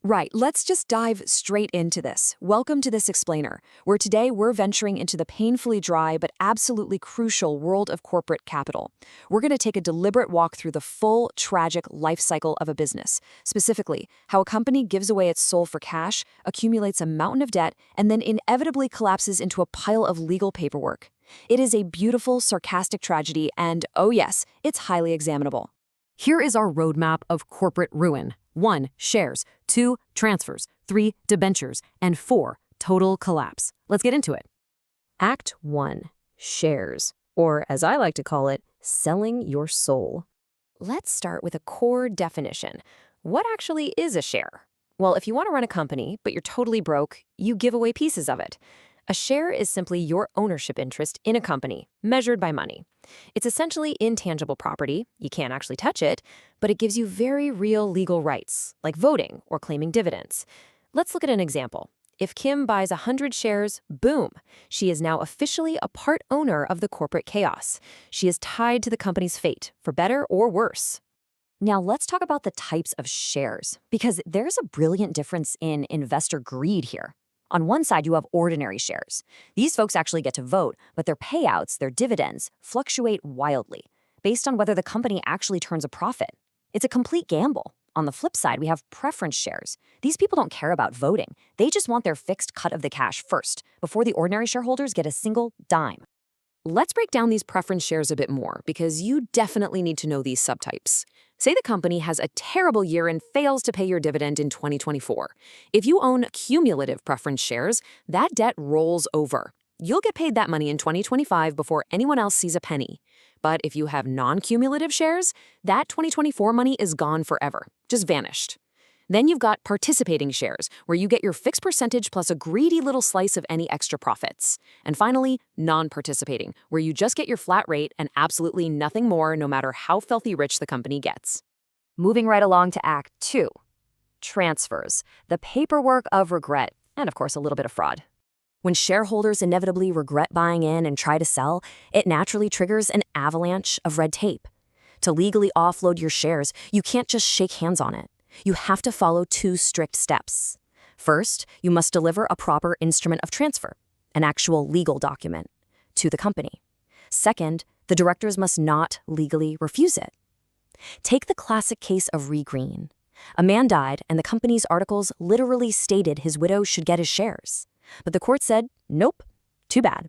Right, let's just dive straight into this. Welcome to this explainer, where today we're venturing into the painfully dry but absolutely crucial world of corporate capital. We're going to take a deliberate walk through the full, tragic life cycle of a business, specifically how a company gives away its soul for cash, accumulates a mountain of debt, and then inevitably collapses into a pile of legal paperwork. It is a beautiful, sarcastic tragedy, and oh yes, it's highly examinable. Here is our roadmap of corporate ruin. 1. Shares. 2. Transfers. 3. Debentures. And 4. Total collapse. Let's get into it. Act 1. Shares. Or, as I like to call it, selling your soul. Let's start with a core definition. What actually is a share? Well, if you want to run a company, but you're totally broke, you give away pieces of it. A share is simply your ownership interest in a company, measured by money. It's essentially intangible property, you can't actually touch it, but it gives you very real legal rights, like voting or claiming dividends. Let's look at an example. If Kim buys 100 shares, boom, she is now officially a part owner of the corporate chaos. She is tied to the company's fate, for better or worse. Now let's talk about the types of shares, because there's a brilliant difference in investor greed here. On one side, you have ordinary shares. These folks actually get to vote, but their payouts, their dividends, fluctuate wildly, based on whether the company actually turns a profit. It's a complete gamble. On the flip side, we have preference shares. These people don't care about voting. They just want their fixed cut of the cash first, before the ordinary shareholders get a single dime. Let's break down these preference shares a bit more, because you definitely need to know these subtypes. Say the company has a terrible year and fails to pay your dividend in 2024. If you own cumulative preference shares, that debt rolls over. You'll get paid that money in 2025 before anyone else sees a penny. But if you have non-cumulative shares, that 2024 money is gone forever, just vanished. Then you've got participating shares, where you get your fixed percentage plus a greedy little slice of any extra profits. And finally, non-participating, where you just get your flat rate and absolutely nothing more no matter how filthy rich the company gets. Moving right along to Act 2. Transfers, the paperwork of regret, and of course a little bit of fraud. When shareholders inevitably regret buying in and try to sell, it naturally triggers an avalanche of red tape. To legally offload your shares, you can't just shake hands on it. You have to follow 2 strict steps. First, you must deliver a proper instrument of transfer, an actual legal document, to the company. Second, the directors must not legally refuse it. Take the classic case of Ree Green. A man died, and the company's articles literally stated his widow should get his shares. But the court said, nope, too bad.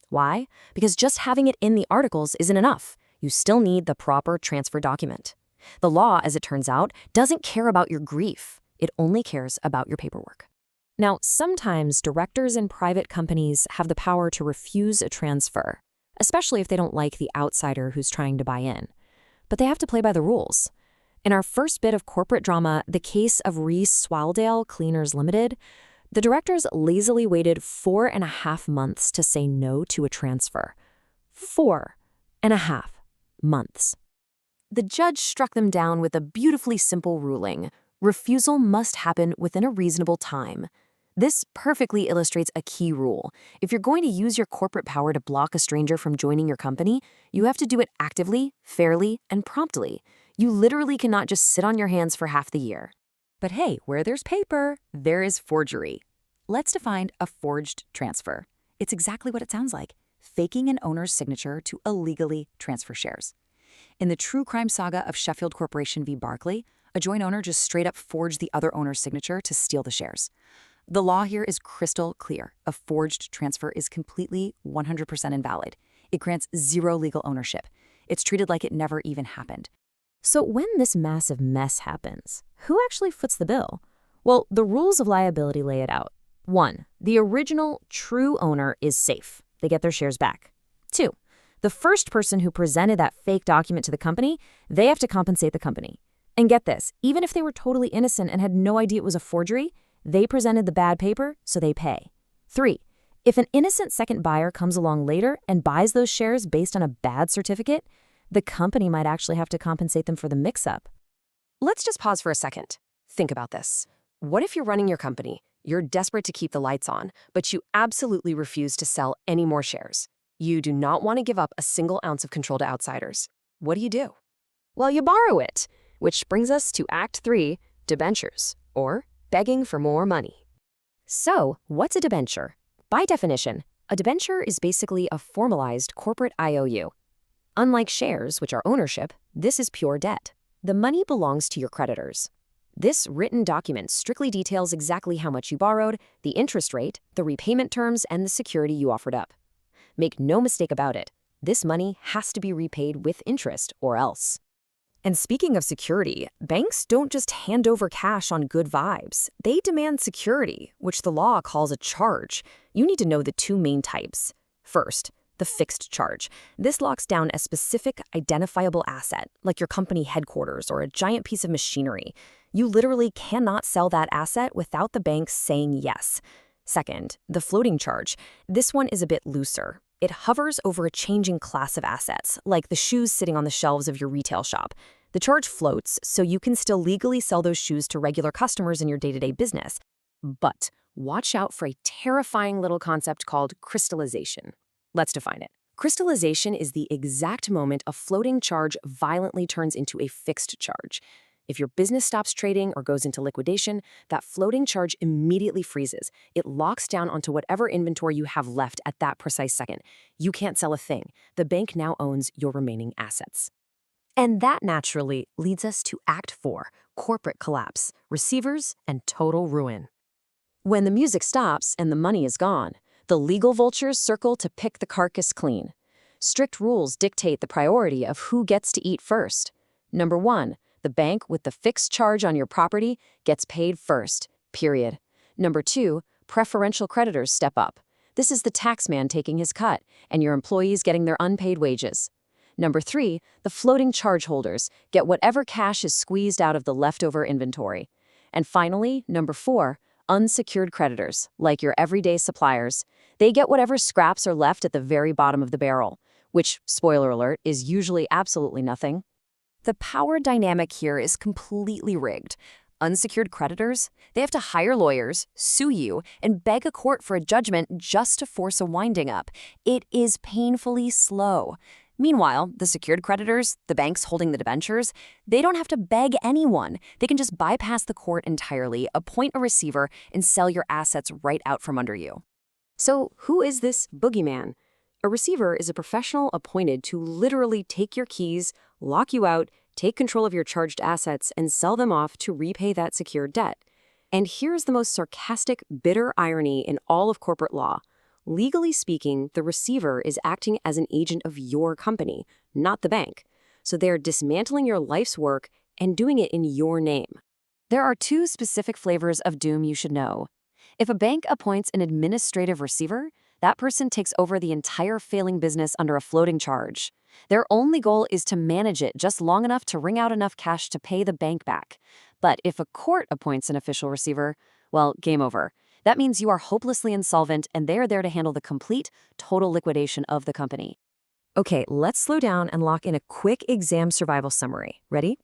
Why? Because just having it in the articles isn't enough. You still need the proper transfer document. The law, as it turns out, doesn't care about your grief. It only cares about your paperwork. Now, sometimes directors in private companies have the power to refuse a transfer, especially if they don't like the outsider who's trying to buy in. But they have to play by the rules. In our first bit of corporate drama, the case of Reese Swaldale Cleaners Limited, the directors lazily waited 4.5 months to say no to a transfer. 4.5 months. The judge struck them down with a beautifully simple ruling. Refusal must happen within a reasonable time. This perfectly illustrates a key rule. If you're going to use your corporate power to block a stranger from joining your company, you have to do it actively, fairly, and promptly. You literally cannot just sit on your hands for half the year. But hey, where there's paper, there is forgery. Let's define a forged transfer. It's exactly what it sounds like, faking an owner's signature to illegally transfer shares. In the true crime saga of Sheffield Corporation v. Barclay, a joint owner just straight up forged the other owner's signature to steal the shares. The law here is crystal clear. A forged transfer is completely 100% invalid. It grants zero legal ownership. It's treated like it never even happened. So when this massive mess happens, who actually foots the bill? Well, the rules of liability lay it out. 1. The original true owner is safe. They get their shares back. 2. The first person who presented that fake document to the company, they have to compensate the company. And get this, even if they were totally innocent and had no idea it was a forgery, they presented the bad paper, so they pay. 3. If an innocent second buyer comes along later and buys those shares based on a bad certificate, the company might actually have to compensate them for the mix-up. Let's just pause for a second. Think about this. What if you're running your company, you're desperate to keep the lights on, but you absolutely refuse to sell any more shares? You do not want to give up a single ounce of control to outsiders. What do? Well, you borrow it, which brings us to Act 3, debentures, or begging for more money. So, what's a debenture? By definition, a debenture is basically a formalized corporate IOU. Unlike shares, which are ownership, this is pure debt. The money belongs to your creditors. This written document strictly details exactly how much you borrowed, the interest rate, the repayment terms, and the security you offered up. Make no mistake about it, this money has to be repaid with interest or else. And speaking of security, banks don't just hand over cash on good vibes. They demand security, which the law calls a charge. You need to know the two main types. First, the fixed charge. This locks down a specific identifiable asset, like your company headquarters or a giant piece of machinery. You literally cannot sell that asset without the bank saying yes. Second, the floating charge. This one is a bit looser. It hovers over a changing class of assets, like the shoes sitting on the shelves of your retail shop. The charge floats, so you can still legally sell those shoes to regular customers in your day-to-day business. But watch out for a terrifying little concept called crystallization. Let's define it. Crystallization is the exact moment a floating charge violently turns into a fixed charge. If your business stops trading or goes into liquidation, that floating charge immediately freezes. It locks down onto whatever inventory you have left at that precise second. You can't sell a thing. The bank now owns your remaining assets. And that naturally leads us to Act 4, corporate collapse, receivers, and total ruin. When the music stops and the money is gone, the legal vultures circle to pick the carcass clean. Strict rules dictate the priority of who gets to eat first. Number 1, the bank with the fixed charge on your property gets paid first, period. Number 2, preferential creditors step up. This is the tax man taking his cut, and your employees getting their unpaid wages. Number 3, the floating charge holders get whatever cash is squeezed out of the leftover inventory. And finally, number 4, unsecured creditors, like your everyday suppliers. They get whatever scraps are left at the very bottom of the barrel, which, spoiler alert, is usually absolutely nothing. The power dynamic here is completely rigged. Unsecured creditors, they have to hire lawyers, sue you, and beg a court for a judgment just to force a winding up. It is painfully slow. Meanwhile, the secured creditors, the banks holding the debentures, they don't have to beg anyone. They can just bypass the court entirely, appoint a receiver, and sell your assets right out from under you. So who is this boogeyman? A receiver is a professional appointed to literally take your keys, lock you out, take control of your charged assets, and sell them off to repay that secured debt. And here's the most sarcastic, bitter irony in all of corporate law. Legally speaking, the receiver is acting as an agent of your company, not the bank. So they're dismantling your life's work and doing it in your name. There are 2 specific flavors of doom you should know. If a bank appoints an administrative receiver, that person takes over the entire failing business under a floating charge. Their only goal is to manage it just long enough to wring out enough cash to pay the bank back. But if a court appoints an official receiver, well, game over. That means you are hopelessly insolvent and they are there to handle the complete, total liquidation of the company. Okay, let's slow down and lock in a quick exam survival summary. Ready?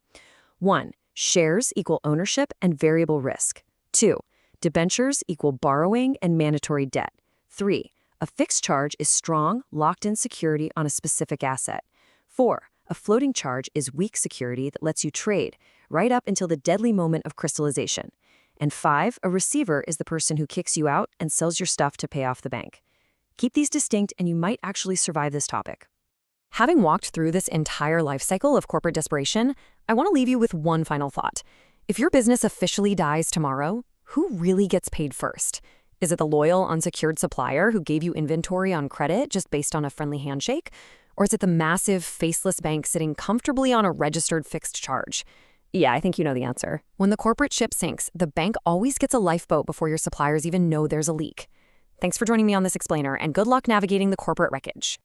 1. Shares equal ownership and variable risk. 2. Debentures equal borrowing and mandatory debt. 3. A fixed charge is strong, locked-in security on a specific asset. 4. A floating charge is weak security that lets you trade, right up until the deadly moment of crystallization. And 5, a receiver is the person who kicks you out and sells your stuff to pay off the bank. Keep these distinct and you might actually survive this topic. Having walked through this entire life cycle of corporate desperation, I want to leave you with one final thought. If your business officially dies tomorrow, who really gets paid first? Is it the loyal, unsecured supplier who gave you inventory on credit just based on a friendly handshake? Or is it the massive, faceless bank sitting comfortably on a registered fixed charge? Yeah, I think you know the answer. When the corporate ship sinks, the bank always gets a lifeboat before your suppliers even know there's a leak. Thanks for joining me on this explainer, and good luck navigating the corporate wreckage.